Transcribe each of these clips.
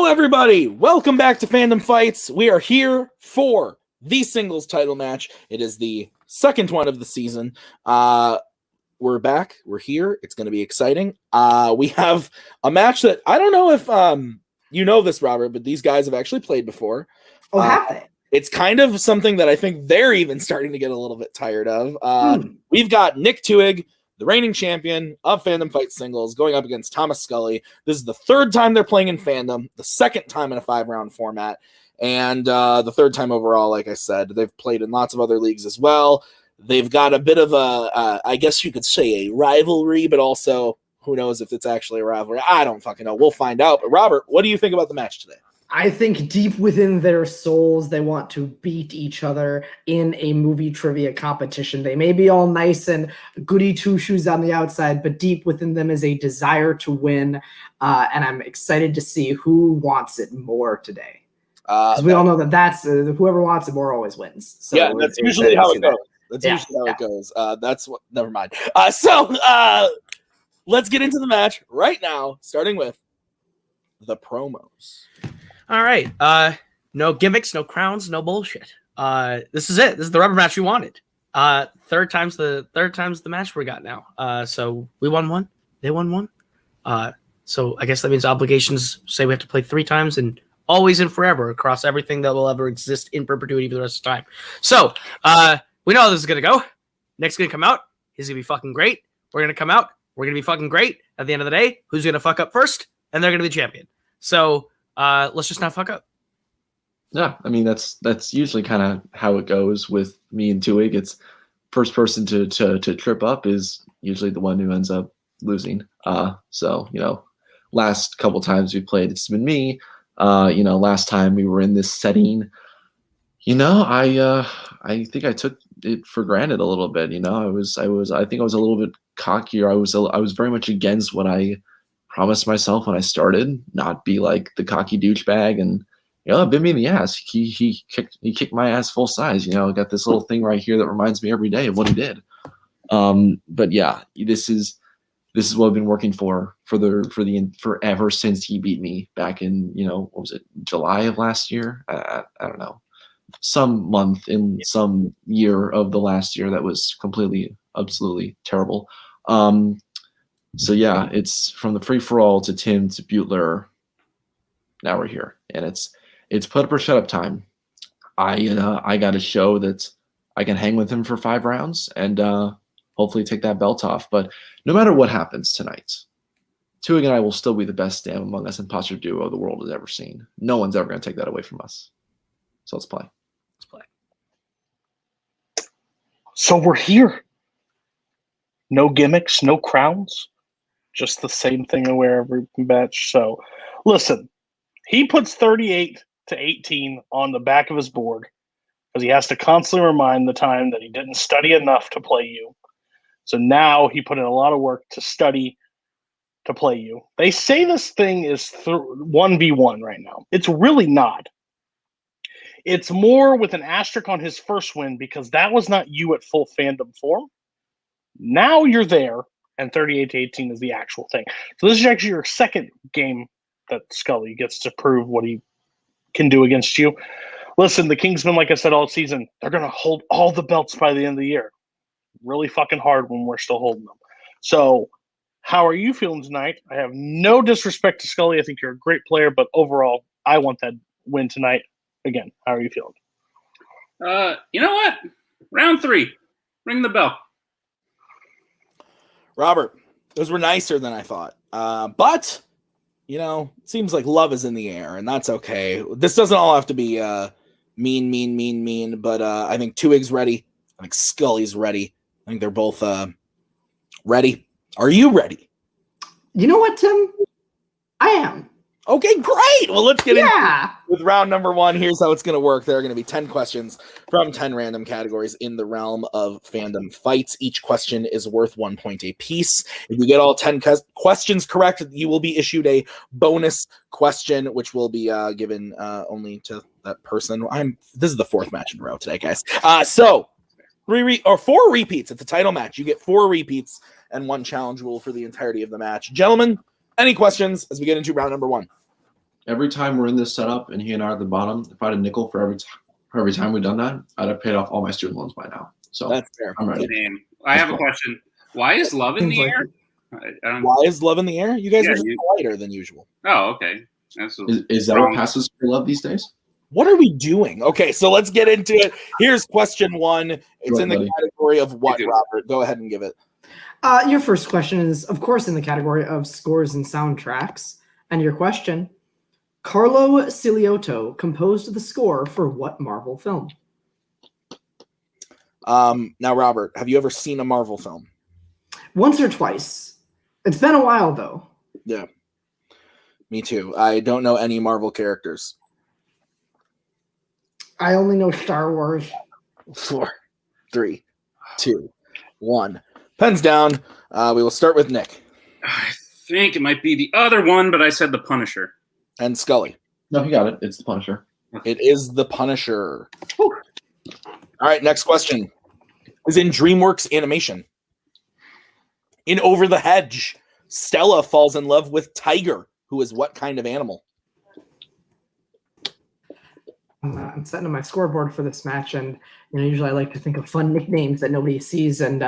everybody, welcome back to Fandom Fights. We are here for the singles title match. It is the second one of the season. We're back. We're here. It's going to be exciting. We have a match that I don't know if you know this, Robert, but these guys have actually played before. Oh, have they? It's kind of something that I think they're even starting to get a little bit tired of. We've got Nick Twohig, the reigning champion of Fandom Fight Singles, going up against Thomas Scully. This is the third time they're playing in Fandom, the second time in a 5-round format, and the third time overall, like I said. They've played in lots of other leagues as well. They've got a bit of a, I guess you could say a rivalry, but also who knows if it's actually a rivalry. I don't fucking know. We'll find out. But Robert, what do you think about the match today? I think deep within their souls, they want to beat each other in a movie trivia competition. They may be all nice and goody two-shoes on the outside, but deep within them is a desire to win. And I'm excited to see who wants it more today. Because we all know that's whoever wants it more always wins. So yeah, that's usually how it goes. That's usually how it goes. That's what. Never mind. So let's get into the match right now, starting with the promos. All right. No gimmicks, no crowns, no bullshit. This is it. This is the rubber match we wanted. Third time's the match we got now. So we won one. They won one. So I guess that means obligations say we have to play 3 times and always and forever across everything that will ever exist in perpetuity for the rest of the time. So we know how this is gonna go. Nick's gonna come out. He's gonna be fucking great. We're gonna come out. We're gonna be fucking great. At the end of the day, who's gonna fuck up first? And they're gonna be champion. So let's just not fuck up. Yeah, I mean that's usually kind of how it goes with me and Twohig. It's first person to trip up is usually the one who ends up losing. So last couple times we played, it's been me. Last time we were in this setting, I think I took it for granted a little bit. I think I was a little bit cockier. I was very much against what I promised myself when I started, not be like the cocky douchebag, and it bit me in the ass. He kicked my ass full size. I got this little thing right here that reminds me every day of what he did. But yeah, this is what I've been working for forever since he beat me back in what was it, July of last year? I don't know, some month in some year of the last year that was completely, absolutely terrible. So yeah, it's from the free-for-all to Tim to Butler. Now we're here, and it's put up or shut up time. I got to show that I can hang with him for 5 rounds and hopefully take that belt off. But no matter what happens tonight, Twohig and I will still be the best damn Among Us imposter duo the world has ever seen. No one's ever going to take that away from us. So let's play. So we're here. No gimmicks, no crowns. Just the same thing I wear every match. So, listen, he puts 38-18 on the back of his board because he has to constantly remind the time that he didn't study enough to play you. So now he put in a lot of work to study to play you. They say this thing is 1v1 right now. It's really not. It's more with an asterisk on his first win because that was not you at full Fandom form. Now you're there. And 38-18 is the actual thing. So this is actually your second game that Scully gets to prove what he can do against you. Listen, the Kingsmen, like I said all season, they're going to hold all the belts by the end of the year. Really fucking hard when we're still holding them. So how are you feeling tonight? I have no disrespect to Scully. I think you're a great player, but overall, I want that win tonight. Again, how are you feeling? You know what? Round 3. Ring the bell. Robert, those were nicer than I thought. But, it seems like love is in the air, and that's okay. This doesn't all have to be mean, but I think Twohig's ready. I think Scully's ready. I think they're both ready. Are you ready? You know what, Tim? I am. Okay, great. Well, let's get into with round number 1. Here's how it's going to work. There are going to be 10 questions from 10 random categories in the realm of Fandom Fights. Each question is worth 1 point a piece. If you get all 10 questions correct, you will be issued a bonus question, which will be given only to that person. This is the 4th match in a row today, guys. So 4 repeats. It's a title match. You get 4 repeats and 1 challenge rule for the entirety of the match. Gentlemen, any questions as we get into round number 1? every time we're in this setup and he and I are at the bottom, if I had a nickel for every time we've done that, I'd have paid off all my student loans by now. So That's fair. I'm ready. Damn. I have a question. Why is love in Seems the like air? it. Why is love in the air? You guys Yeah, are just lighter than usual. Oh, okay. That's Is that what passes for love these days? What are we doing? Okay, so let's get into it. Here's question 1. It's Right, in the buddy. category of what, You do. Robert? Go ahead and give it. Your first question is, of course, in the category of scores and soundtracks. And your question, Carlo Ciliotto composed the score for what Marvel film? Now, Robert, have you ever seen a Marvel film? Once or twice. It's been a while, though. Yeah. Me too. I don't know any Marvel characters. I only know Star Wars. 4, 3, 2, 1. Pens down. We will start with Nick I think it might be the other one, but I said the Punisher. and Scully. No, he got it. It's the Punisher. It is the Punisher. Whew. All right, next question is in DreamWorks Animation. In Over the Hedge, Stella falls in love with Tiger, who is what kind of animal? I'm setting up my scoreboard for this match, and usually I like to think of fun nicknames that nobody sees. And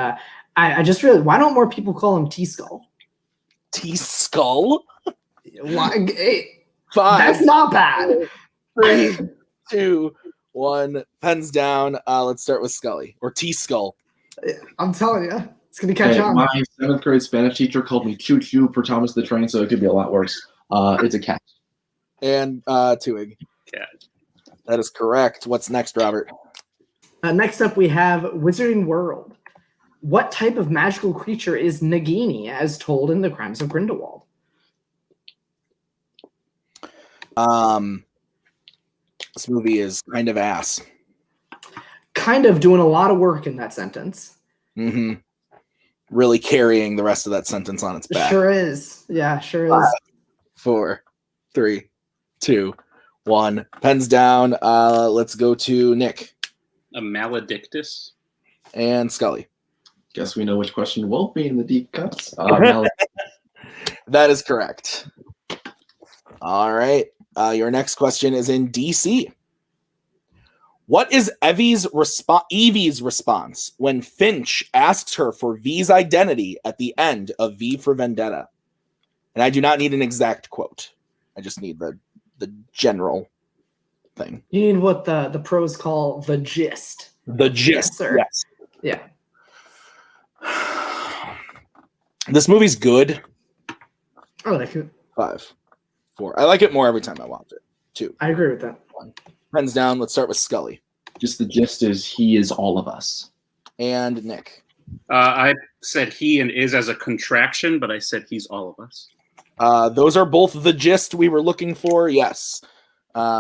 I just really, why don't more people call him T-Skull? T-Skull? Why, 5, that's not bad. 3, 2, 1. Pens down. Let's start with Scully or T-Skull. I'm telling you, it's gonna catch Hey, on. my 7th grade Spanish teacher called me Choo Choo for Thomas the Train, so it could be a lot worse. It's a cat. And Twohig. Cat. That is correct. What's next, Robert? Next up, we have Wizarding World. What type of magical creature is Nagini, as told in The Crimes of Grindelwald? This movie is kind of ass. Kind of doing a lot of work in that sentence. Mm-hmm. Really carrying the rest of that sentence on its back. Sure is. Yeah, sure is. 4, 3, 2, 1. Pens down. Let's go to Nick A Maledictus. and Scully. Guess we know which question won't be in the deep cuts. That is correct. All right. Your next question is in DC. What is Evie's response when Finch asks her for V's identity at the end of V for Vendetta? And I do not need an exact quote. I just need the general thing. You need what the pros call the gist. The gist. Yes, sir. Yes. Yeah. This movie's good. I like it. 5, 4. I like it more every time I watch it. 2. I agree with that. Pens down. Let's start with Scully Just the gist is he is all of us. and Nick. I said he and is as a contraction, but I said he's all of us. Those are both the gist we were looking for. Yes.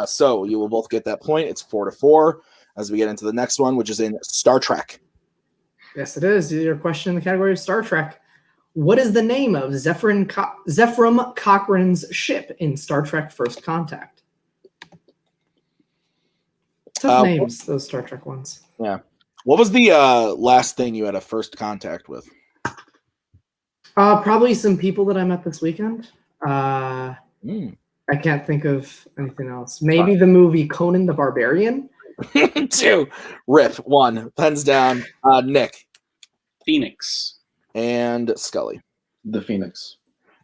So you will both get that point. It's 4-4 as we get into the next one, which is in Star Trek. Yes, it is. Your question in the category of Star Trek. What is the name of Zephyrum Cochrane's ship in Star Trek First Contact? Tough names, those Star Trek ones. Yeah. What was the last thing you had a first contact with? Probably some people that I met this weekend. I can't think of anything else. Maybe the movie Conan the Barbarian. 2. Rip. 1. Pens down. Nick Phoenix. and Scully. The Phoenix.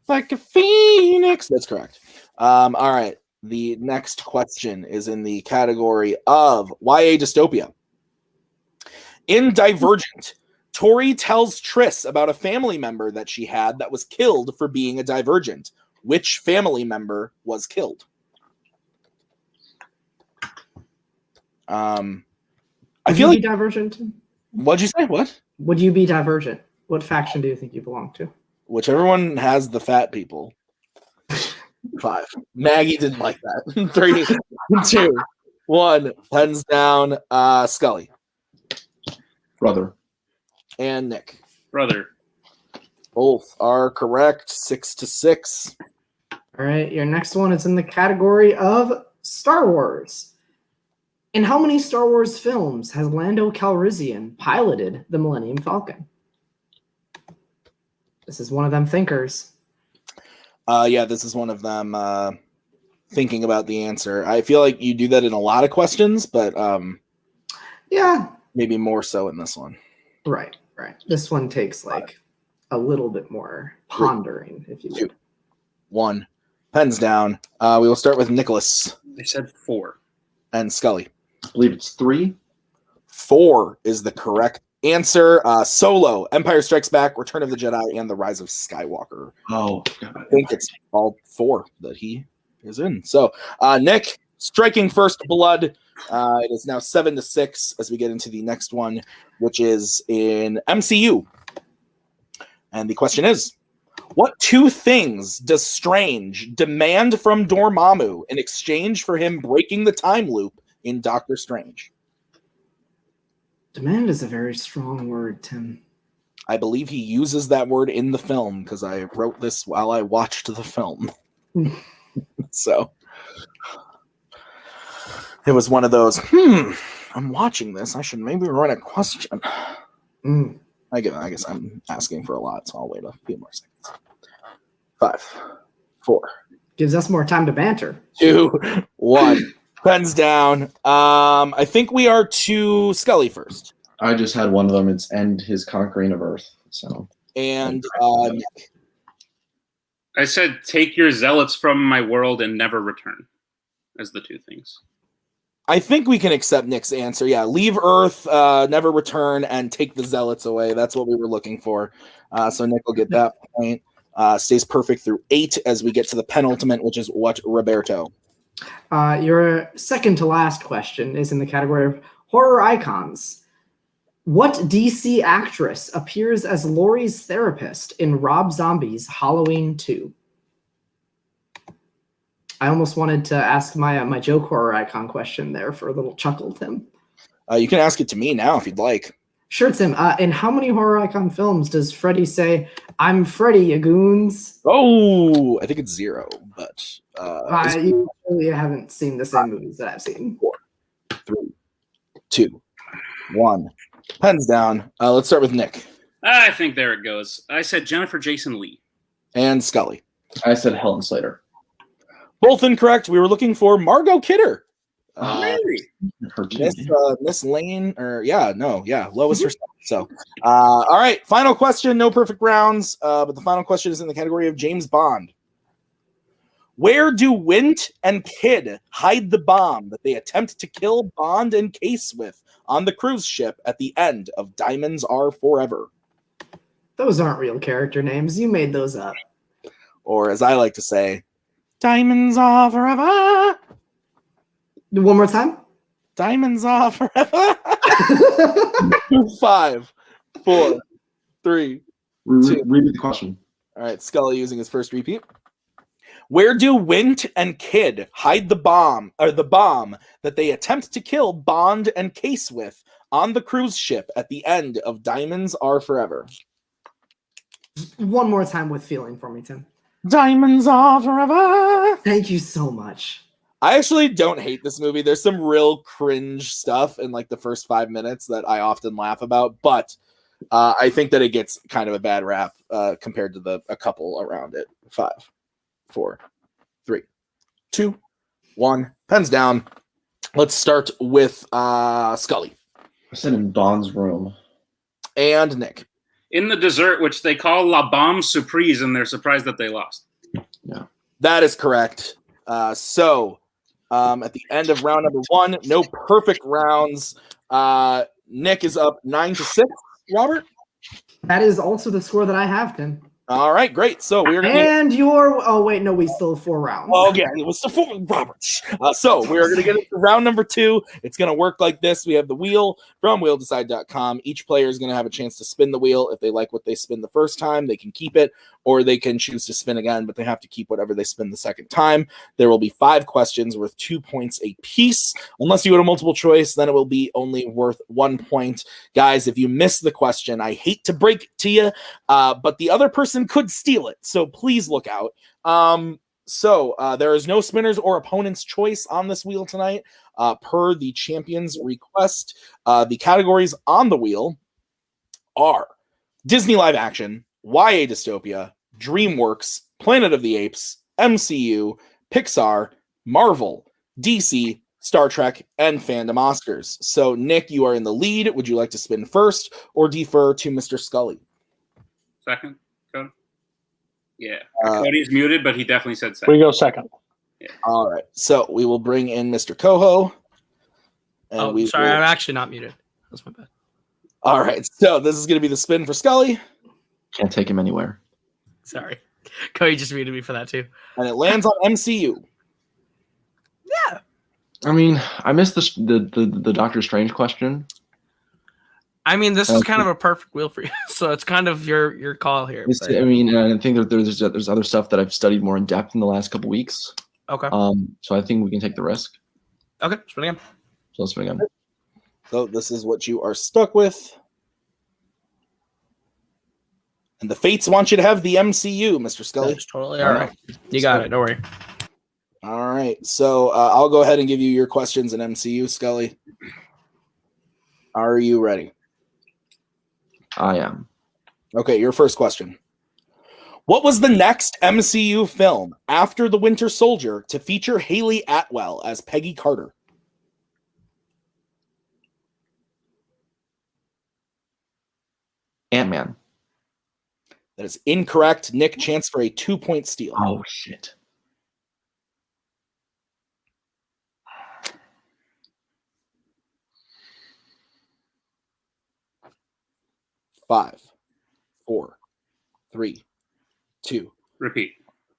Like a phoenix. That's correct. All right. The next question is in the category of YA dystopia. In Divergent, Tori tells Triss about a family member that she had that was killed for being a divergent. Which family member was killed? I feel like. Divergent. What'd you say? What? Would you be Divergent? What faction do you think you belong to? Whichever one has the fat people. 5. Maggie didn't like that. 3, 2, 1. Pens down. Scully Brother. and Nick. Brother. Both are correct. 6-6. All right, your next one is in the category of Star Wars. In how many Star Wars films has Lando Calrissian piloted the Millennium Falcon? This is one of them thinkers. Yeah, this is one of them. thinking about the answer. I feel like you do that in a lot of questions, but Yeah. maybe more so in this one. Right. This one takes like a little bit more pondering, if you would. 2, 1. Pens down. We will start with Nicholas I said 4. and Scully. I believe it's 3. 4 is the correct answer. Solo, Empire Strikes Back, Return of the Jedi, and The Rise of Skywalker. Oh, I think it's all 4 that he is in. So, Nick, striking first blood. It is now 7-6 as we get into the next one, which is in MCU. And the question is, what 2 things does Strange demand from Dormammu in exchange for him breaking the time loop in Doctor Strange? Demand is a very strong word, Tim. I believe he uses that word in the film because I wrote this while I watched the film. So it was one of those, I'm watching this. I should maybe run a question. I guess I'm asking for a lot, so I'll wait a few more seconds. 5, 4. Gives us more time to banter. 2, 1. Pens down. I think we are to Scully first. I just had one of them. It's End His Conquering of Earth. So And Nick. I said take your zealots from my world and never return as the 2 things. I think we can accept Nick's answer. Yeah, leave Earth, never return, and take the zealots away. That's what we were looking for. So Nick will get that point. Stays perfect through 8 as we get to the penultimate, which is what, Roberto? Your second to last question is in the category of horror icons. What DC actress appears as Laurie's therapist in Rob Zombie's Halloween 2? I almost wanted to ask my joke horror icon question there for a little chuckle, Tim. You can ask it to me now if you'd like. Sure, Tim. In how many horror icon films does Freddy say, "I'm Freddy, you goons"? Oh, I think it's 0, but You really haven't seen the same movies that I've seen. 4, 3, 2, 1. Pens down. Let's start with Nick I think there it goes. I said Jennifer Jason Leigh. and Scully. I said Helen Slater. Both incorrect. We were looking for Margot Kidder. Really? Her too. Miss Lane, Lois herself. So, all right, final question. No perfect rounds, but the final question is in the category of James Bond. Where do Wint and Kidd hide the bomb that they attempt to kill Bond and Case with on the cruise ship at the end of Diamonds Are Forever? Those aren't real character names. You made those up. Or as I like to say, Diamonds Are Forever. One more time. Diamonds Are Forever. 5, 4, 3. Read the question. All right, Scully using his first repeat. Where do Wint and Kidd hide the bomb that they attempt to kill Bond and Case with on the cruise ship at the end of Diamonds Are Forever? One more time with feeling for me, Tim. Diamonds Are Forever. Thank you so much. I actually don't hate this movie. There's some real cringe stuff in like the first 5 minutes that I often laugh about, but I think that it gets kind of a bad rap compared to a couple around it. 5, 4, 3, 2, 1. Pens down. Let's start with Scully. I said in Bond's room. And Nick. In the dessert, which they call La Bombe Surprise, and they're surprised that they lost. Yeah. That is correct. So at the end of round number 1, no perfect rounds. Nick is up 9-6. Robert? That is also the score that I have, Tim. All right, great. So we're going to And oh wait, no, we still have 4 rounds. Oh yeah, it was the 4 Roberts. So we're going to get into round number 2. It's going to work like this. We have the wheel from wheeldecide.com. Each player is going to have a chance to spin the wheel. If they like what they spin the first time, they can keep it, or they can choose to spin again, but they have to keep whatever they spin the second time. There will be 5 questions worth 2 points a piece. Unless you go to multiple choice, then it will be only worth 1 point. Guys, if you miss the question, I hate to break it to you, but the other person could steal it, so please look out. There is no spinners or opponent's choice on this wheel tonight, per the champion's request. The categories on the wheel are Disney live action, YA dystopia, DreamWorks, Planet of the Apes, MCU, Pixar, Marvel, DC, Star Trek, and Fandom Oscars. So, Nick, you are in the lead. Would you like to spin first or defer to Mr. Scully? Second, Cody? Yeah. Cody's muted, but he definitely said second. We go second. Yeah. All right. So, we will bring in Mr. Coho. And sorry, I'm actually not muted. That's my bad. All right. So, this is going to be the spin for Scully. Can't take him anywhere. Sorry. Cody just muted me for that, too. And it lands on MCU. Yeah. I mean, I missed the Doctor Strange question. I mean, this is kind of a perfect wheel for you, so it's kind of your call here. I mean, I think that there's other stuff that I've studied more in depth in the last couple weeks. Okay. So I think we can take the risk. Okay, spin again. So let's spin again. So this is what you are stuck with. And the fates want you to have the MCU, Mr. Scully. That's totally all right. You got it. Don't worry. All right. So I'll go ahead and give you your questions in MCU, Scully. Are you ready? I am. Okay, your first question. What was the next MCU film after The Winter Soldier to feature Haley Atwell as Peggy Carter? Ant-Man. That is incorrect. Nick, chance for a 2-point steal. Oh, shit. Five, 4, 3, 2. Repeat.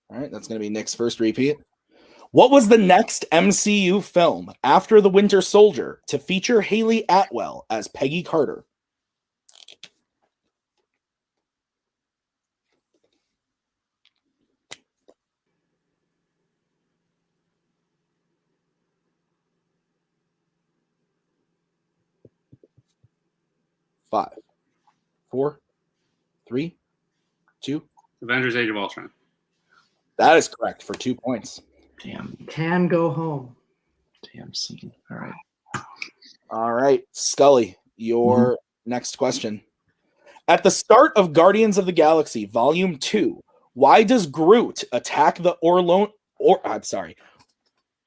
All right, that's going to be Nick's first repeat. What was the next MCU film after The Winter Soldier to feature Haley Atwell as Peggy Carter? Five, 4, 3, 2. Avengers: Age of Ultron. That is correct for 2 points. Damn. Can go home. Damn scene. All right. All right, Scully, your next question. At the start of Guardians of the Galaxy Volume 2, why does Groot attack the I'm sorry.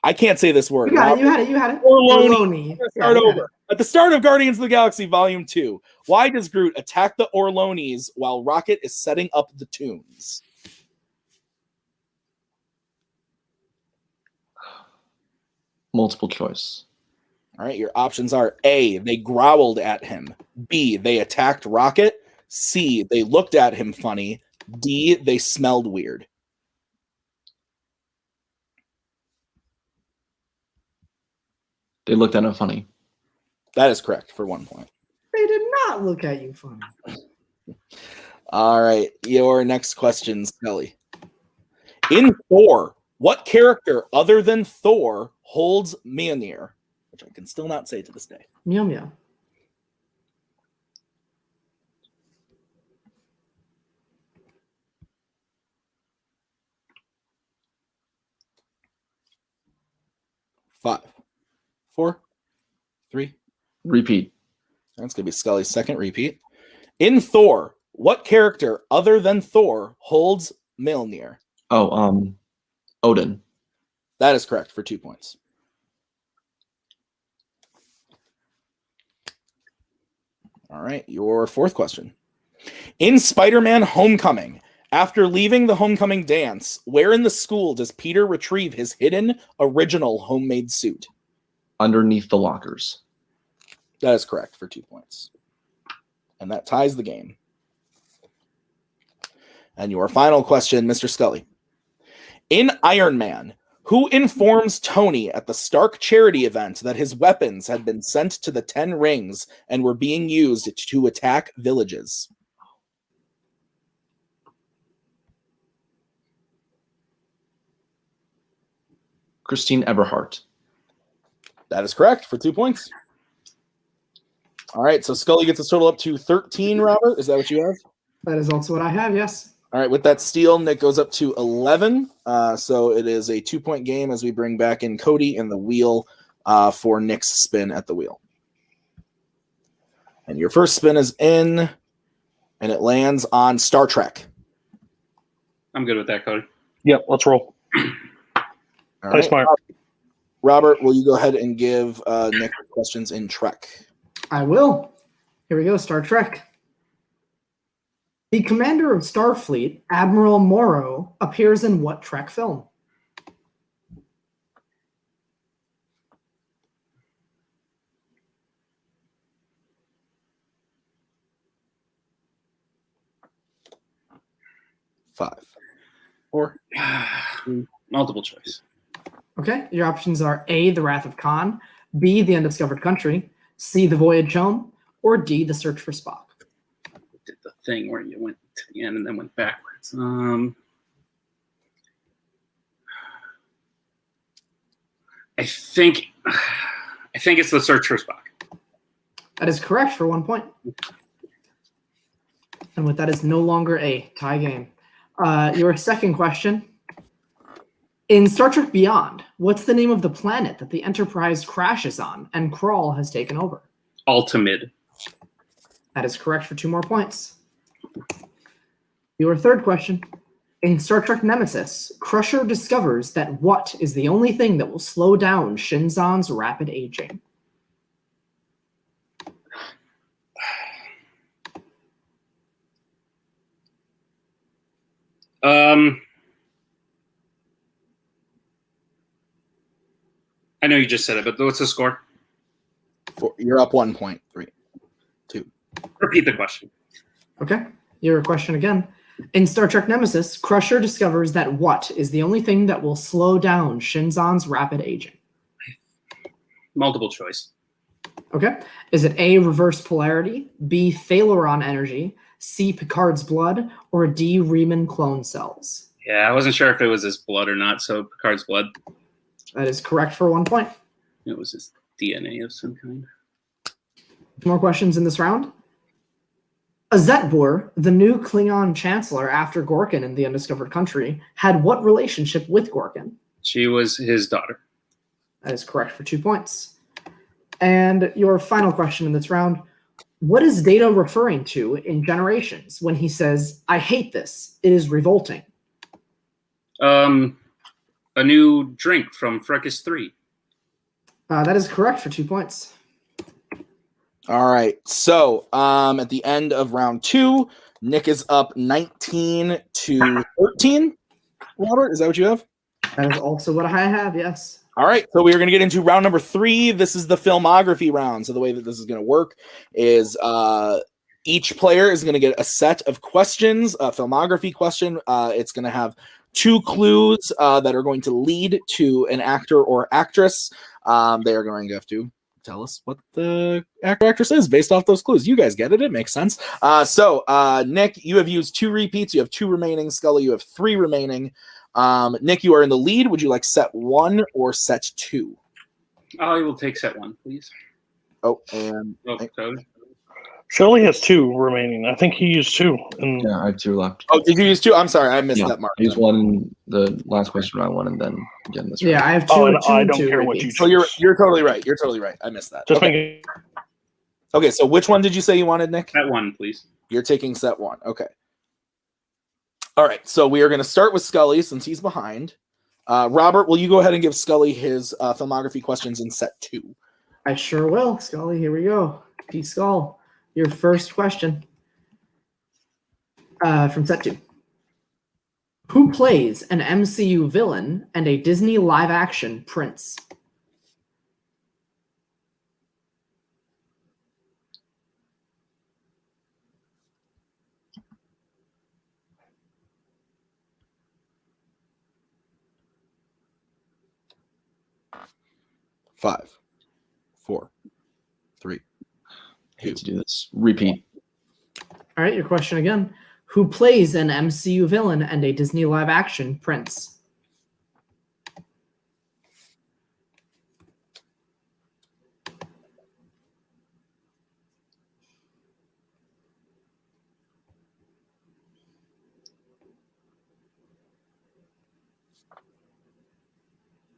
I can't say this word. You had it. Orloni. Start over. At the start of Guardians of the Galaxy Volume 2, why does Groot attack the Orlonis while Rocket is setting up the tunes? Multiple choice. All right, your options are A, they growled at him. B, they attacked Rocket. C, they looked at him funny. D, they smelled weird. They looked at him funny. That is correct for 1 point. They did not look at you funny. All right, your next question, Scully. In Thor, what character other than Thor holds Mjolnir? Which I can still not say to this day. Meow meow. Five, 4, 3. Repeat. That's going to be Scully's second repeat. In Thor, what character other than Thor holds Mjolnir? Oh, Odin. That is correct for 2 points. All right, your fourth question. In Spider-Man Homecoming, after leaving the homecoming dance, where in the school does Peter retrieve his hidden original homemade suit? Underneath the lockers. That is correct for 2 points. And that ties the game. And your final question, Mr. Scully. In Iron Man, who informs Tony at the Stark charity event that his weapons had been sent to the 10 Rings and were being used to attack villages? Christine Everhart. That is correct for 2 points. All right, so Scully gets his total up to 13, Robert. Is that what you have? That is also what I have, yes. All right, with that steal, Nick goes up to 11. So it is a 2-point game as we bring back in Cody in the wheel for Nick's spin at the wheel. And your first spin is in, and it lands on Star Trek. I'm good with that, Cody. Yep, let's roll. All Play smart. Robert, will you go ahead and give Nick questions in Trek? I will. Here we go, Star Trek. The commander of Starfleet, Admiral Morrow, appears in what Trek film? Five, four, Multiple choice. Okay, your options are A, The Wrath of Khan, B, The Undiscovered Country, C, The Voyage Home, or D, The Search for Spock. Did the thing where you went to the end and then went backwards. I think it's The Search for Spock. That is correct for 1 point. And with that is no longer a tie game. Your second question. In Star Trek Beyond, what's the name of the planet that the Enterprise crashes on and Krall has taken over? Altamid. That is correct for 2 more points. Your third question. In Star Trek Nemesis, Crusher discovers that what is the only thing that will slow down Shinzon's rapid aging? I know you just said it, but what's the score? You're up 1 point. 3, 2. Repeat the question. Okay, your question again. In Star Trek Nemesis, Crusher discovers that what is the only thing that will slow down Shinzon's rapid aging? Multiple choice. Okay. Is it A, reverse polarity, B, Thalaron energy, C, Picard's blood, or D, Riemann clone cells? Yeah, I wasn't sure if it was his blood or not, so Picard's blood. That is correct for 1 point. It was his DNA of some kind. 2 more questions in this round. Azetbur, the new Klingon chancellor after Gorkin in The Undiscovered Country, had what relationship with Gorkin? She was his daughter. That is correct for 2 points. And your final question in this round. What is Data referring to in Generations when he says, I hate this, it is revolting? A new drink from Freckis 3. That is correct for 2 points. All right. So at the end of round 2, Nick is up 19 to 13. Robert, is that what you have? That is also what I have, yes. All right, so we are going to get into round number 3. This is the filmography round. So the way that this is going to work is each player is going to get a set of questions, a filmography question. It's going to have 2 clues that are going to lead to an actor or actress. They are going to have to tell us what the actor or actress is based off those clues. You guys get it. It makes sense. So Nick, you have used 2 repeats. You have 2 remaining. Scully, you have 3 remaining. Nick, you are in the lead. Would you like set 1 or set 2? I will take set 1, please. Oh, and Code. Scully has 2 remaining. I think he used 2. And Yeah, I have 2 left. oh, did you use 2? I'm sorry, I missed that mark. I used 1 in the last question round 1, and then again this round. Yeah, I have 2. Oh, and I don't 2 care what you repeats. So you're totally right. You're totally right. I missed that. just Okay. make Okay, so which one did you say you wanted, Nick? Set 1, please. You're taking set 1. Okay. All right, so we are going to start with Scully since he's behind. Robert, will you go ahead and give Scully his filmography questions in set 2? I sure will, Scully. Here we go. P. Skull, your first question from set 2. Who plays an MCU villain and a Disney live-action prince? Five, 4, 3, I hate to do this. Repeat. All right, your question again. Who plays an MCU villain and a Disney live-action prince?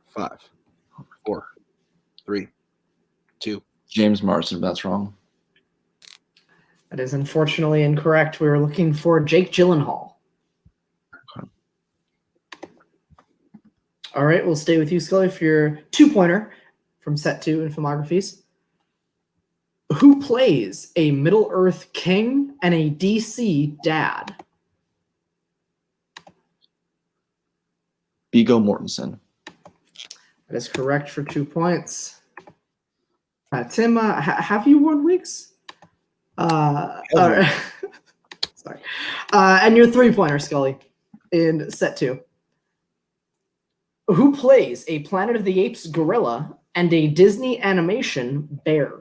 Five, 4, 3, 2. James Marsden, if that's wrong. That is unfortunately incorrect. We were looking for Jake Gyllenhaal. All right, we'll stay with you, Scully, for your 2-pointer from set 2 in filmographies. Who plays a Middle-earth king and a DC dad? Viggo Mortensen. That is correct for 2 points. Tim, have you worn wigs? All right. Sorry. And your 3-pointer, Scully, in set 2. Who plays a Planet of the Apes gorilla and a Disney animation bear?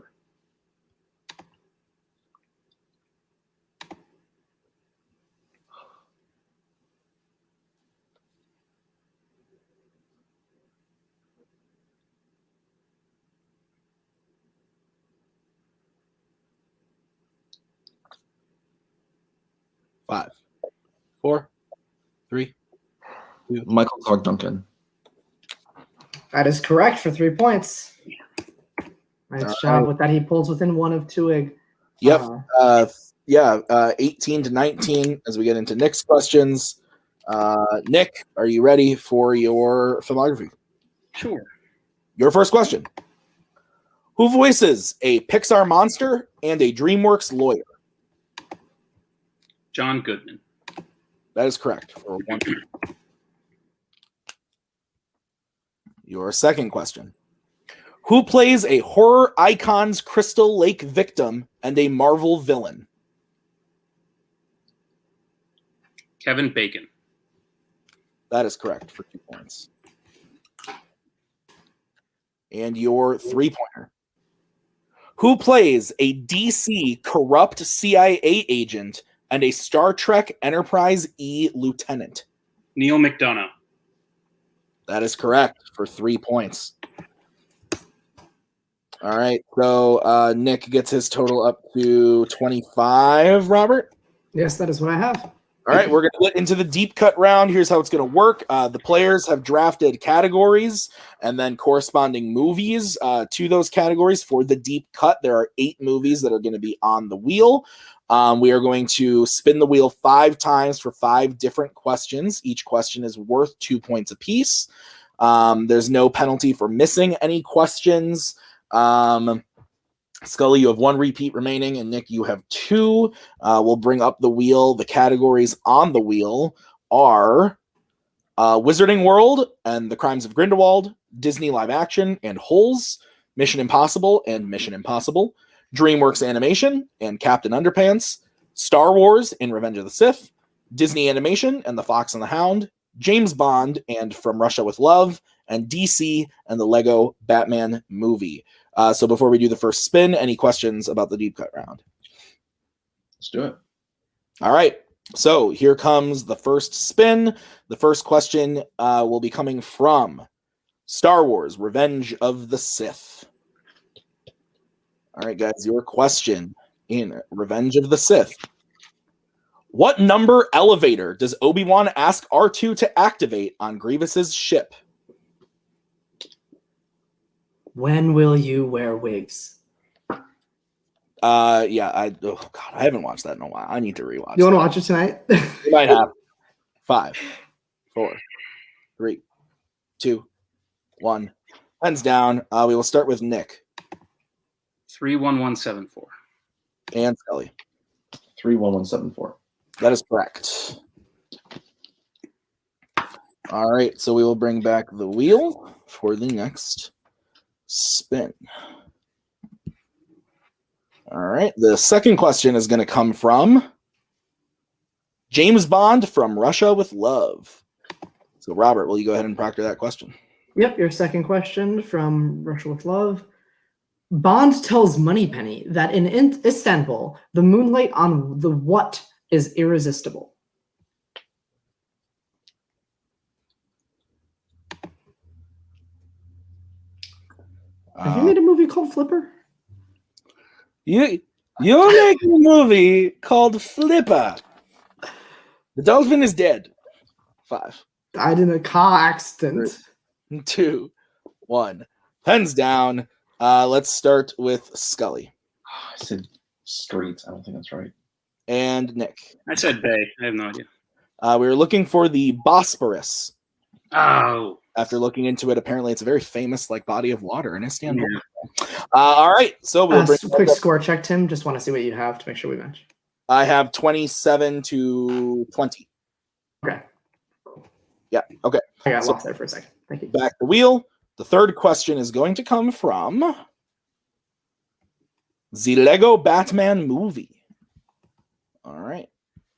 Five, 4, 3, 2. Michael Clark Duncan. That is correct for 3 points. Nice job with that. He pulls within 1 of Twohig. Yep. 18 to 19 as we get into Nick's questions. Nick, are you ready for your filmography? Sure. Your first question. Who voices a Pixar monster and a DreamWorks lawyer? John Goodman. That is correct. For 1. Your second question. Who plays a horror icon's Crystal Lake victim and a Marvel villain? Kevin Bacon. That is correct for 2 points. And your 3-pointer. Who plays a DC corrupt CIA agent and a Star Trek Enterprise E lieutenant? Neil McDonough. That is correct for 3 points. All right, so Nick gets his total up to 25, Robert? Yes, that is what I have. All right, we're going to get into the deep cut round. Here's how it's going to work. The players have drafted categories and then corresponding movies to those categories for the deep cut. There are 8 movies that are going to be on the wheel. We are going to spin the wheel 5 times for 5 different questions. Each question is worth 2 points apiece. There's no penalty for missing any questions. Scully, you have 1 repeat remaining, and Nick, you have 2. We'll bring up the wheel. The categories on the wheel are Wizarding World and The Crimes of Grindelwald, Disney Live Action and Holes, Mission Impossible and Mission Impossible, DreamWorks Animation and Captain Underpants, Star Wars and Revenge of the Sith, Disney Animation and The Fox and the Hound, James Bond and From Russia with Love, and DC and the Lego Batman movie. So before we do the first spin, any questions about the deep cut round? Let's do it. All right. So here comes the first spin. The first question will be coming from Star Wars, Revenge of the Sith. All right, guys, your question in Revenge of the Sith. What number elevator does Obi-Wan ask R2 to activate on Grievous's ship? When will you wear wigs? I haven't watched that in a while. I need to rewatch. You want to watch it tonight? You might have. 5, 4, 3, 2, 1. Hands down. We will start with Nick 31174. and Scully. 31174. That is correct. All right, so we will bring back the wheel for the next spin. All right, the second question is going to come from James Bond, From Russia with Love. So, Robert, will you go ahead and proctor that question? Yep, your second question from Russia with Love. Bond tells Moneypenny that in Istanbul, the moonlight on the what is irresistible. Have you made a movie called Flipper? You're making a movie called Flipper. The dolphin is dead. 5, Died in a car accident. 2, 1. Pens down. Let's start with Scully. I said streets. I don't think that's right. And Nick. I said Bay. I have no idea. We were looking for the Bosporus. Oh. After looking into it, apparently it's a very famous body of water in Istanbul. Yeah. All right, so we'll bring quick score check, Tim. Just want to see what you have to make sure we match. I have 27-20. Okay. Yeah. Okay. I got lost there for a second. Thank you. Back the wheel. The third question is going to come from the Lego Batman movie. All right,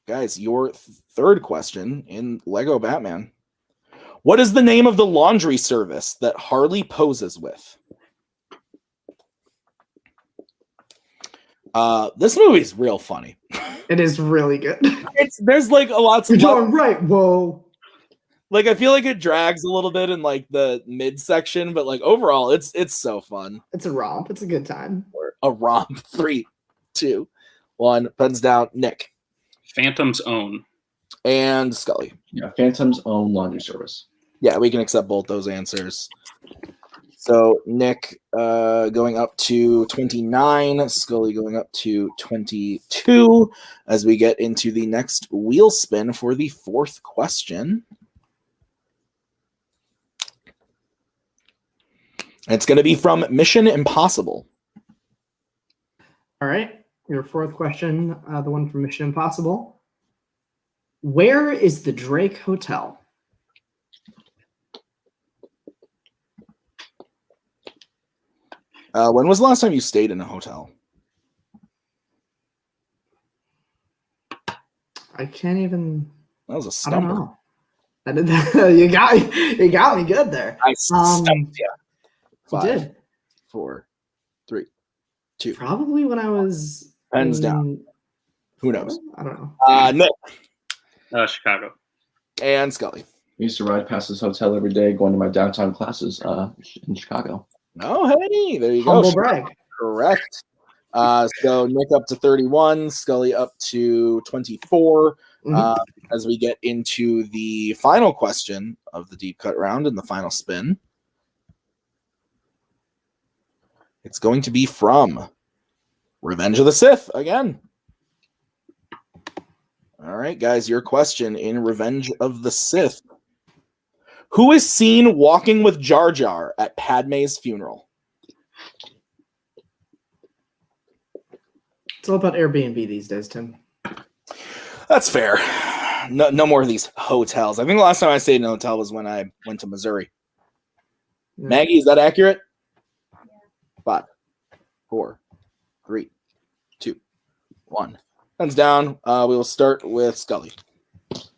guys, your third question in Lego Batman. What is the name of the laundry service that Harley poses with? This movie's real funny. It is really good. There's a lot. You're doing right. Whoa. I feel like it drags a little bit in the midsection, but overall, it's so fun. It's a romp. It's a good time. A romp. 3, 2, 1. Pens down. Nick. Phantom's Own. And Scully. Yeah, Phantom's Own laundry service. Yeah, we can accept both those answers. So Nick going up to 29, Scully going up to 22 as we get into the next wheel spin for the fourth question. It's going to be from Mission Impossible. All right. Your fourth question, the one from Mission Impossible. Where is the Drake Hotel? When was the last time you stayed in a hotel? I can't even. That was a I don't stumble. know. You got me good there. I stumped you. You 5, did. 4, 3, 2. Probably when I was. Pens down. Who knows? I don't know. No. Chicago. And Scully. I used to ride past this hotel every day going to my downtown classes in Chicago. Oh, hey, there you Humble go. brag. Correct. So Nick up to 31, Scully up to 24. As we get into the final question of the deep cut round and the final spin, it's going to be from Revenge of the Sith again. All right, guys, your question in Revenge of the Sith. Who is seen walking with Jar Jar at Padme's funeral? It's all about Airbnb these days, Tim. That's fair. No more of these hotels. I think the last time I stayed in a hotel was when I went to Missouri. Yeah. Maggie, is that accurate? 5, 4, 3, 2, 1. Hands down. We will start with Scully.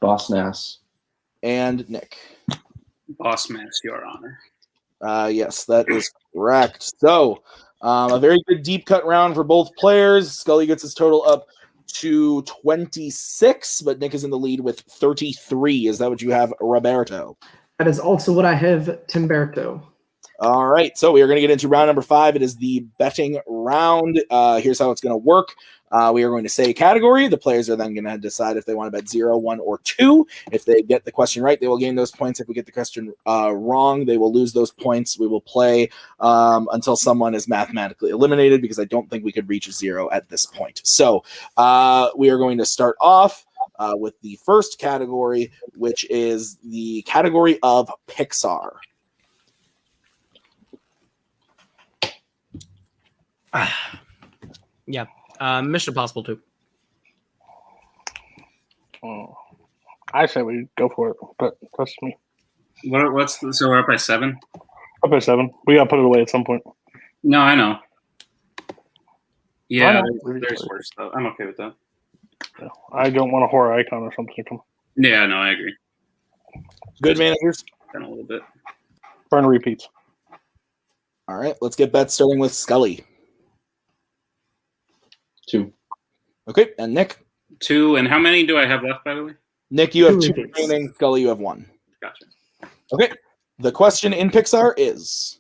Boss Nass. And Nick. Boss Mass, Your Honor. Yes, that is correct. So, a very good deep cut round for both players. Scully gets his total up to 26, but Nick is in the lead with 33. Is that what you have, Roberto? That is also what I have, Timberto. All right, so we are going to get into round number 5. It is the betting round. Here's how it's going to work. We are going to say a category. The players are then going to decide if they want to bet 0, 1, or 2. If they get the question right, they will gain those points. If we get the question wrong, they will lose those points. We will play until someone is mathematically eliminated, because I don't think we could reach a 0 at this point. So we are going to start off with the first category, which is the category of Pixar. Yeah. Mission Impossible 2. I say we go for it, but that's me. So we're up by 7? Up by 7. We gotta put it away at some point. No, I know. Yeah, know. there's worse though. I'm okay with that. Yeah. I don't want a horror icon or something to come. Yeah, no, I agree. Good managers. Kind of a little bit. Burn repeats. All right, let's get bets starting with Scully. 2. Okay, and Nick. 2, and how many do I have left, by the way? Nick, you have 2 repeats. remaining. Scully, you have 1. Gotcha. Okay, the question in Pixar is,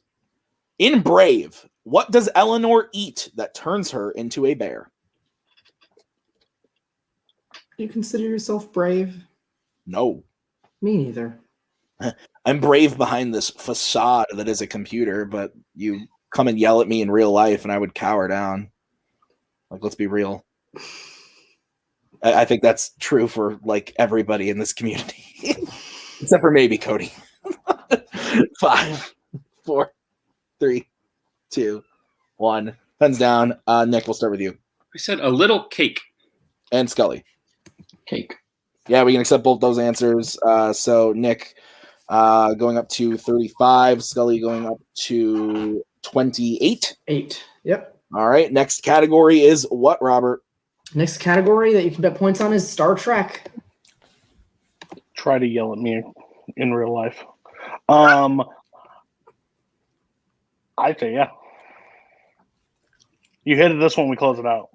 in Brave, what does Eleanor eat that turns her into a bear? Do you consider yourself brave? No. Me neither. I'm brave behind this facade that is a computer, but you come and yell at me in real life and I would cower down. Let's be real. I think that's true for everybody in this community, except for maybe Cody. 5, 4, 3, 2, 1. Pens down. Nick, we'll start with you. I said a little cake. And Scully. Cake. Yeah, we can accept both those answers. So Nick going up to 35, Scully going up to 28. 8. Yep. All right. Next category is what, Robert? Next category that you can bet points on is Star Trek. Try to yell at me in real life. I say yeah. You hit this one, we close it out.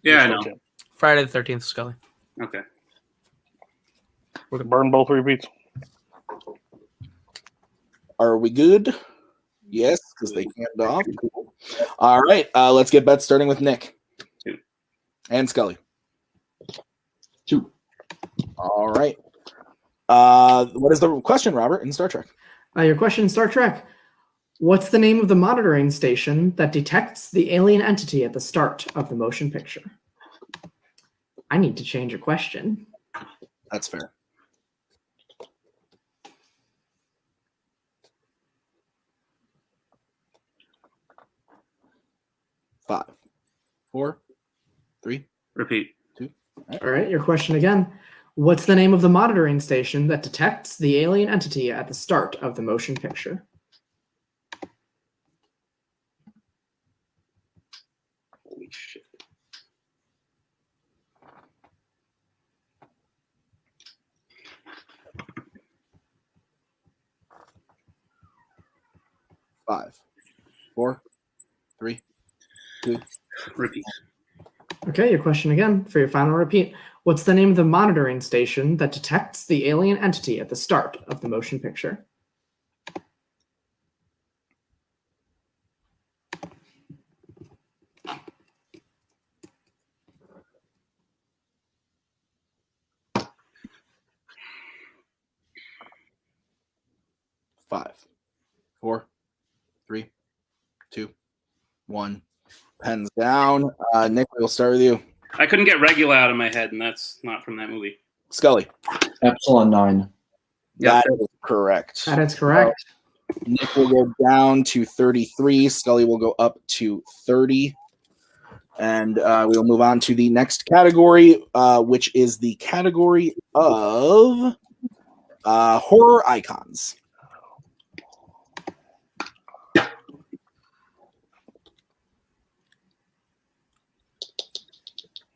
Yeah, I know. Friday the 13th, Scully. Okay. We're gonna burn both repeats. Are we good? Yes, because they camped off. Cool. All right. Let's get bets starting with Nick. 2. And Scully. 2. All right. What is the question, Robert, in Star Trek? Your question in Star Trek. What's the name of the monitoring station that detects the alien entity at the start of the motion picture? I need to change your question. That's fair. Five, 4, 3. Repeat. 2. All right, your question again. What's the name of the monitoring station that detects the alien entity at the start of the motion picture? Holy shit. Five, 4, 3, 2. Repeat. Okay, your question again for your final repeat. What's the name of the monitoring station that detects the alien entity at the start of the motion picture? Five, 4, 3, 2, 1. Pens down. Nick, we'll start with you. I couldn't get Regula out of my head, and that's not from that movie. Scully. Epsilon 9. Yeah. That is correct. That is correct. Nick will go down to 33. Scully will go up to 30. And we'll move on to the next category, which is the category of horror icons.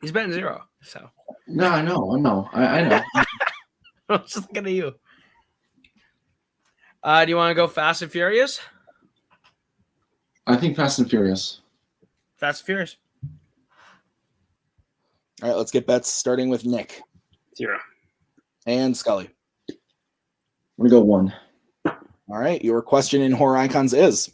He's betting 0, so. No, I know. I know. I was just looking at you. Do you want to go Fast and Furious? I think Fast and Furious. Fast and Furious. All right, let's get bets starting with Nick 0. and Scully. I'm going to go 1. All right, your question in horror icons is: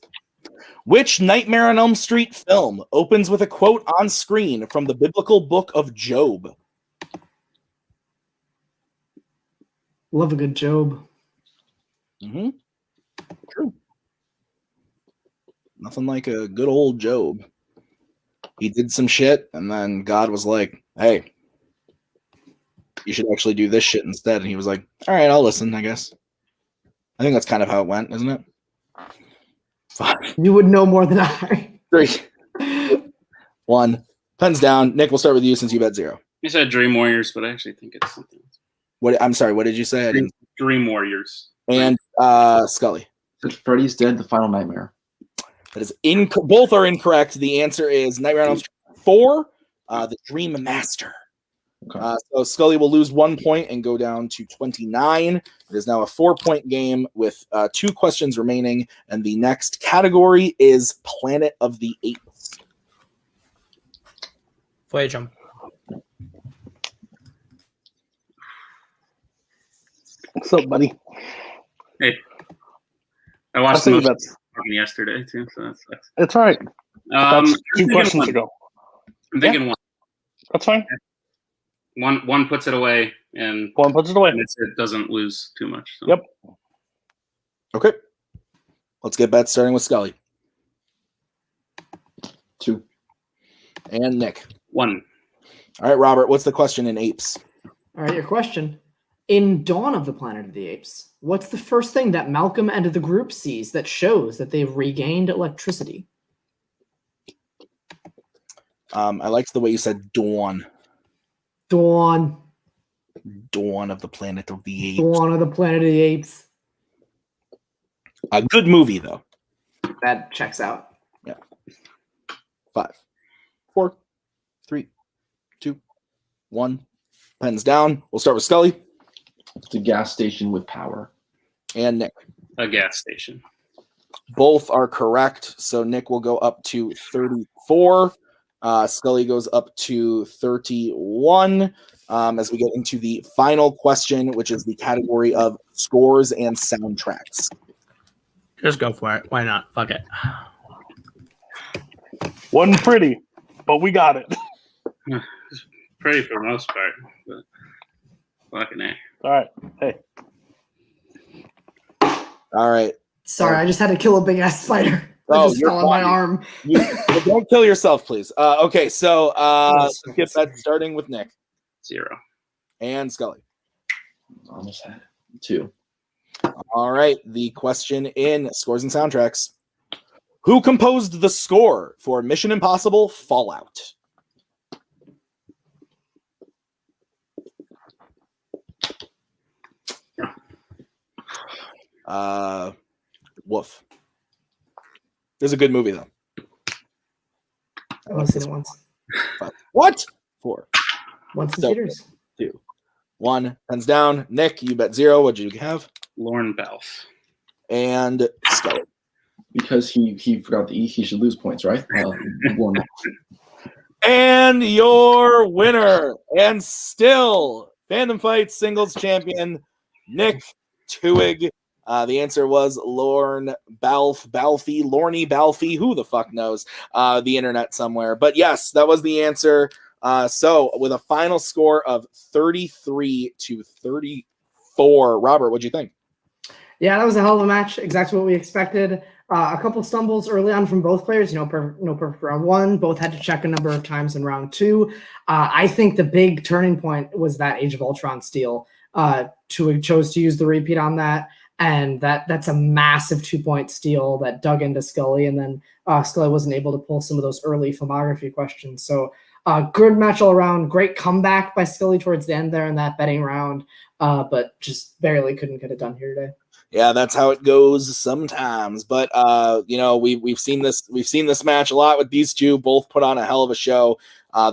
which Nightmare on Elm Street film opens with a quote on screen from the biblical book of Job? Love a good Job. Mm-hmm. True. Nothing like a good old Job. He did some shit, and then God was like, hey, you should actually do this shit instead. And he was like, all right, I'll listen, I guess. I think that's kind of how it went, isn't it? 5, You would know more than I. 3, 1. Pens down. Nick, we'll start with you since you bet 0. You said Dream Warriors, but I actually think it's something else. What? I'm sorry. What did you say? I didn't. Dream Warriors. And Scully. Freddy's Dead: The Final Nightmare. That is both are incorrect. The answer is Nightmare on Elm Street 4, The Dream Master. Okay. So Scully will lose 1 point and go down to 29. It is now a 4-point game with 2 questions remaining, and the next category is Planet of the Apes. Voyage. What's up, buddy? Hey. I I'll watched say most of that's it yesterday, too, so that sucks. it's all right. That's 2 questions one. ago. I'm thinking one. That's fine. One puts it away, and One puts it away. it doesn't lose too much. So. Yep. Okay. Let's get bets starting with Scully. 2. And Nick. 1. All right, Robert, what's the question in apes? All right, your question. In Dawn of the Planet of the Apes, what's the first thing that Malcolm and the group sees that shows that they've regained electricity? I liked the way you said Dawn. Dawn. Dawn of the Planet of the Apes. Dawn of the Planet of the Apes. A good movie, though. That checks out. Yeah. 5, 4, 3, 2, 1. Pens down. We'll start with Scully. It's a gas station with power. And Nick. A gas station. Both are correct. So Nick will go up to 34. Scully goes up to 31. As we get into the final question, which is the category of scores and soundtracks. Just go for it. Why not? Fuck it. Wasn't pretty, but we got it. Pretty for the most part. But fucking A. All right. Hey. All right. Sorry, I just had to kill a big ass spider. Oh, I just you're fell on my fine. arm. Don't kill yourself, please. Okay, so let's get that starting with Nick 0. and Scully. Almost had it. 2. All right, the question in scores and soundtracks. Who composed the score for Mission Impossible Fallout? Woof. It's a good movie, though. I've only seen it once. What? 4, Once in So- theaters. 2, 1. Pens down. Nick, you bet 0. What did you have? Lorne Balfe. And Scully. Because he forgot the E, he should lose points, right? One. And your winner, and still Fandom Fights singles champion, Nick Twohig. The answer was Lorne Balfe, who the fuck knows? The internet somewhere. But yes, that was the answer. So with a final score of 33 to 34, Robert, what'd you think? Yeah, that was a hell of a match. Exactly what we expected. A couple stumbles early on from both players. No perfect round one. Both had to check a number of times in round two. I think the big turning point was that Age of Ultron steal. Twohig chose to use the repeat on that, and that's a massive 2-point steal that dug into Scully, and then Scully wasn't able to pull some of those early filmography questions. So good match all around. Great comeback by Scully towards the end there in that betting round, but just barely couldn't get it done here today. Yeah, that's how it goes sometimes. But we've seen this match a lot with these two. Both put on a hell of a show.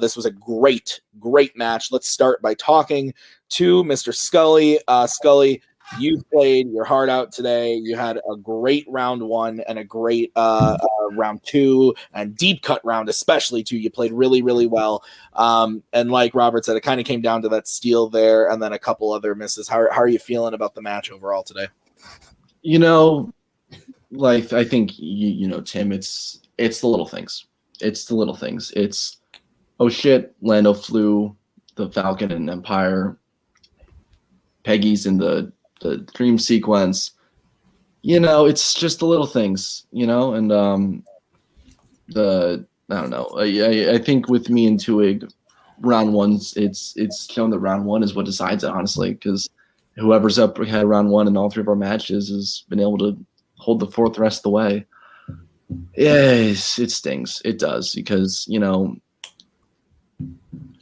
This was a great match. Let's start by talking to Mr. Scully. Scully, you played your heart out today. You had a great round one and a great round two and deep cut round, especially too. You played really, really well. And like Robert said, it kind of came down to that steal there and then a couple other misses. How are you feeling about the match overall today? I think Tim, it's the little things. It's the little things. It's, oh shit, Lando flew the Falcon and Empire. Peggy's in the dream sequence. It's just the little things, and I don't know. I think with me and Twohig, round one's it's shown that round one is what decides it, honestly, because whoever's up had round one in all three of our matches has been able to hold the fourth the rest of the way. Yes, it stings. It does, because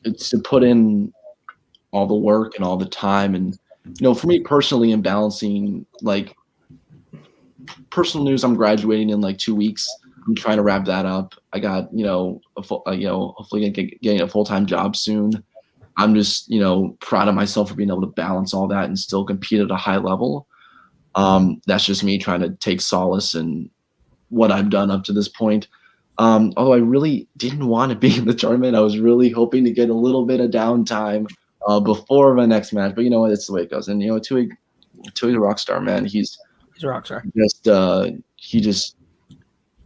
it's to put in all the work and all the time, and for me personally, in balancing like personal news, I'm graduating in like 2 weeks. I'm trying to wrap that up. I got hopefully getting a full-time job soon. I'm just proud of myself for being able to balance all that and still compete at a high level. That's just me trying to take solace in what I've done up to this point. Although I really didn't want to be in the tournament, I was really hoping to get a little bit of downtime before my next match. But you know what? It's the way it goes. And Twohig a rock star, man. He's a rock star.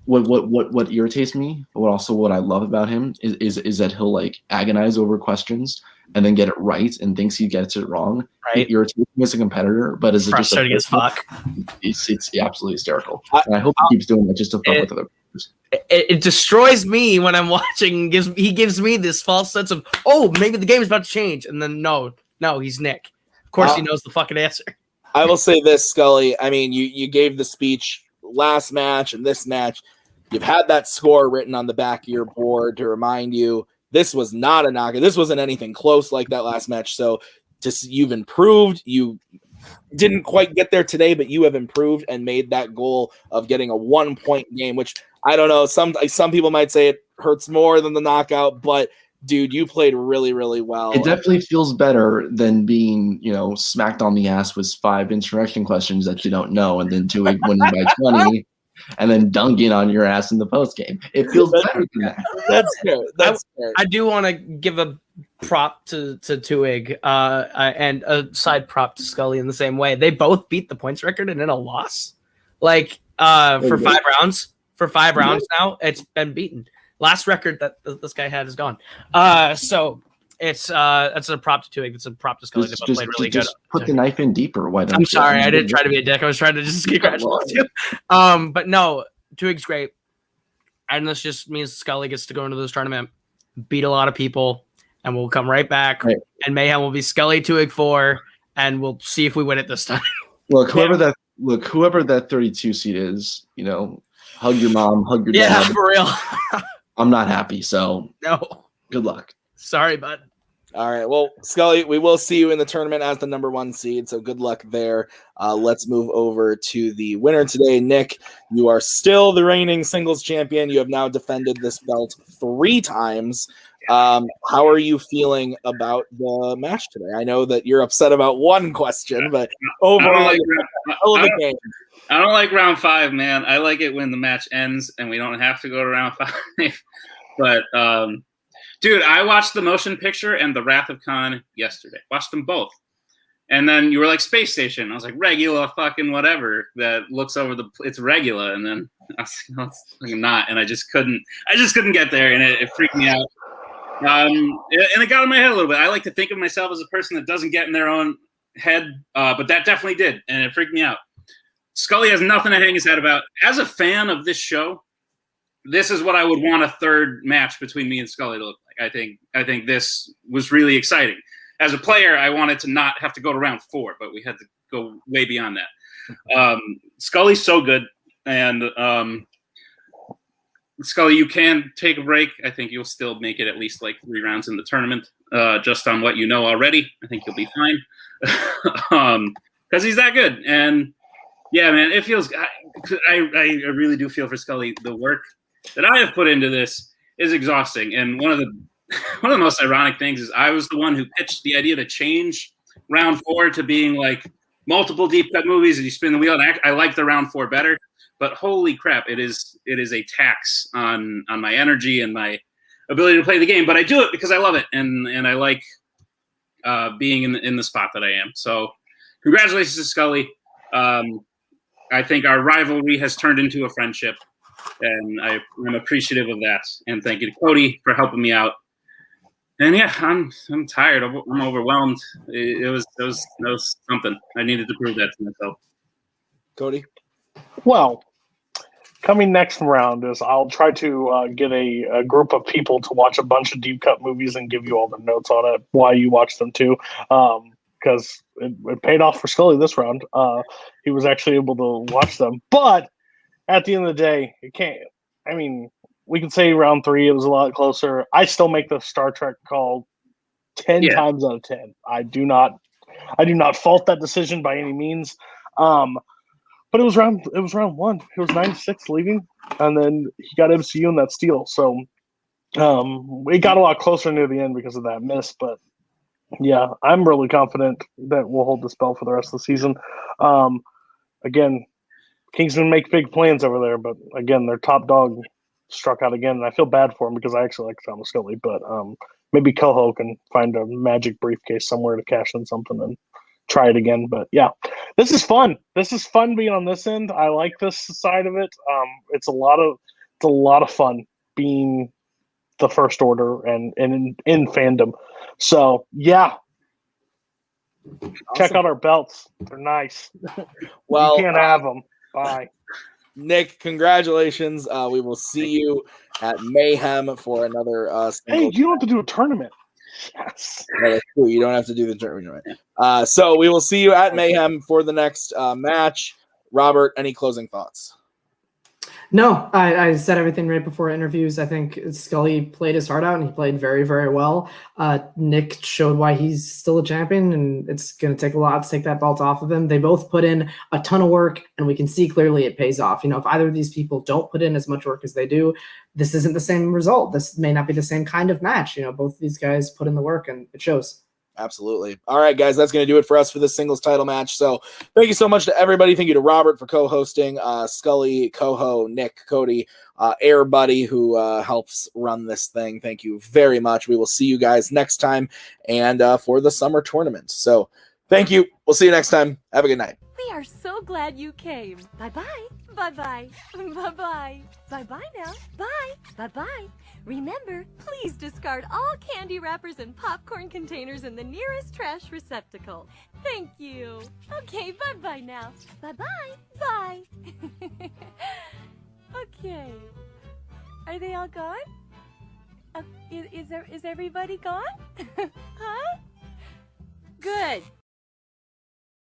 What irritates me, but what I love about him is that he'll like agonize over questions and then get it right and thinks he gets it wrong. Right. It irritates me as a competitor, but as frustrating as fuck. It's absolutely hysterical. And I hope he keeps doing that just to fuck with other players. It destroys me when I'm watching. He gives me this false sense of, oh, maybe the game is about to change, and then no, he's Nick. Of course, he knows the fucking answer. I will say this, Scully. I mean, you gave the speech last match and this match. You've had that score written on the back of your board to remind you this was not a knockout. This wasn't anything close like that last match. So you've improved. You didn't quite get there today, but you have improved and made that goal of getting a 1-point game, which I don't know. Some people might say it hurts more than the knockout, but dude, you played really, really well. It definitely feels better than being, smacked on the ass with 5 insurrection questions that you don't know, and then Twohig winning by 20, and then dunking on your ass in the post game. It feels better than that. That's fair. That's fair. I do want to give a prop to Twohig and a side prop to Scully in the same way. They both beat the points record and in a loss. Like for 5 rounds. For 5 rounds now, it's been beaten. Last record that this guy had is gone. So it's that's a prop to Twohig. It's a prop to Scully. They both played really good. Put the knife in deeper. Why don't I'm sorry, I didn't try to be a dick. I was trying to just congratulate you. But no, Twohig's great. And this just means Scully gets to go into this tournament, beat a lot of people, and we'll come right back. Right. And Mayhem will be Scully 2-Ig 4, and we'll see if we win it this time. Look, whoever that 32 seed is, hug your mom, hug your dad. Yeah, for real. I'm not happy, so no. Good luck. Sorry, bud. All right. Well, Scully, we will see you in the tournament as the number 1 seed, so good luck there. Let's move over to the winner today. Nick, you are still the reigning singles champion. You have now defended this belt 3 times. How are you feeling about the match today? I know that you're upset about one question, but overall, I don't like round 5, man. I like it when the match ends and we don't have to go to round 5. But, dude, I watched the motion picture and the Wrath of Khan yesterday. Watched them both. And then you were like, Space Station. I was like, Regula fucking whatever that looks over it's Regula. And then I was like, no, it's fucking not. And I just couldn't get there, and it freaked me out. And it got in my head a little bit. I like to think of myself as a person that doesn't get in their own head, but that definitely did, and it freaked me out. Scully has nothing to hang his head about. As a fan of this show, this is what I would want a third match between me and Scully to look like. I think this was really exciting. As a player, I wanted to not have to go to round 4, but we had to go way beyond that. Scully's so good, and Scully, you can take a break. I think you'll still make it at least like 3 rounds in the tournament, just on what you know already. I think you'll be fine because he's that good. And yeah, man, it feels. I really do feel for Scully. The work that I have put into this is exhausting. And one of the most ironic things is I was the one who pitched the idea to change round 4 to being like multiple deep cut movies and you spin the wheel. And I like the round 4 better. But holy crap, it is a tax on my energy and my ability to play the game. But I do it because I love it and I like being in the spot that I am. So congratulations to Scully. I think our rivalry has turned into a friendship, and I'm appreciative of that. And thank you to Cody for helping me out. And yeah, I'm tired. I'm overwhelmed. It was something. I needed to prove that to myself. Cody? Well, coming next round is I'll try to get a group of people to watch a bunch of deep cut movies and give you all the notes on it, why you watch them too, because it paid off for Scully this round. He was actually able to watch them. But at the end of the day, it can't. I mean, we can say round 3 it was a lot closer. I still make the Star Trek call 10 times out of 10. I do not fault that decision by any means. But it was round 1. It was 9-6 leaving, and then he got MCU in that steal. So it got a lot closer near the end because of that miss. But yeah, I'm really confident that we'll hold this belt for the rest of the season. Again, Kingsman make big plans over there, but again, their top dog struck out again, and I feel bad for him because I actually like Thomas Scully. But maybe Coho can find a magic briefcase somewhere to cash in something and try it again. But yeah, this is fun. This is fun being on this end. I like this side of it. It's a lot of fun being the First Order and in fandom. So yeah, awesome. Check out our belts. They're nice. Well, you can't have them. Bye. Nick, congratulations. We will see you at Mayhem for another Hey, you don't have to do a tournament. Yes. Well, that's true. You don't have to do the tournament. So we will see you at Mayhem for the next match. Robert, any closing thoughts? No, I said everything right before interviews. I think Scully played his heart out, and he played very, very well. Nick showed why he's still a champion, and it's going to take a lot to take that belt off of him. They both put in a ton of work, and we can see clearly it pays off. If either of these people don't put in as much work as they do, this isn't the same result. This may not be the same kind of match. Both of these guys put in the work, and it shows. Absolutely. All right, guys, that's going to do it for us for this singles title match. So thank you so much to everybody. Thank you to Robert for co-hosting, Scully, Coho, Nick, Cody, Air Buddy, who helps run this thing. Thank you very much. We will see you guys next time and for the summer tournament. So thank you. We'll see you next time. Have a good night. We are so glad you came. Bye-bye. Bye-bye. Bye-bye. Bye-bye now. Bye. Bye-bye. Remember, please discard all candy wrappers and popcorn containers in the nearest trash receptacle. Thank you. Okay, bye-bye now. Bye-bye. Bye. Okay. Are they all gone? Is everybody gone? Huh? Good.